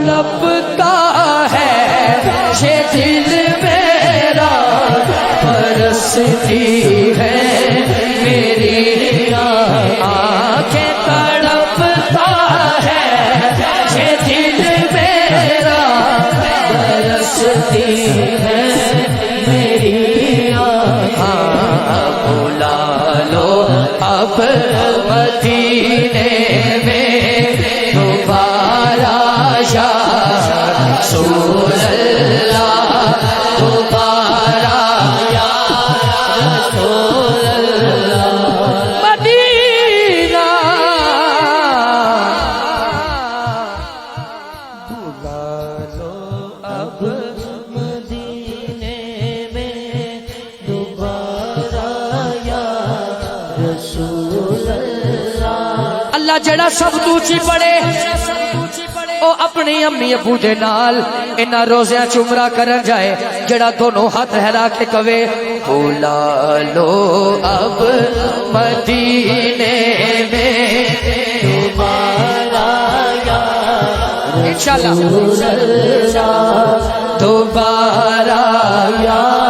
تڑپتا ہے یہ دل میرا پرستی ہے میری آنکھیں تڑپتا ہے یہ دل میرا پرستی ہے میری آنکھیں بلا لو اب مدینے میں دوبارہ یا رسول اللہ دوبارہ یا رسول اللہ مدینہ بلا لو اب مدینے میں دوبارہ یا رسول اللہ اللہ جڑا سب تو اونچی پڑے او اپنی امی ابو دے نال انہاں روزیاں چمرہ کرن جائے جڑا دونوں ہاتھ ہلا کے کہے بلا لو اب مدینے میں دوبارہ یا انشاءاللہ دوبارہ یا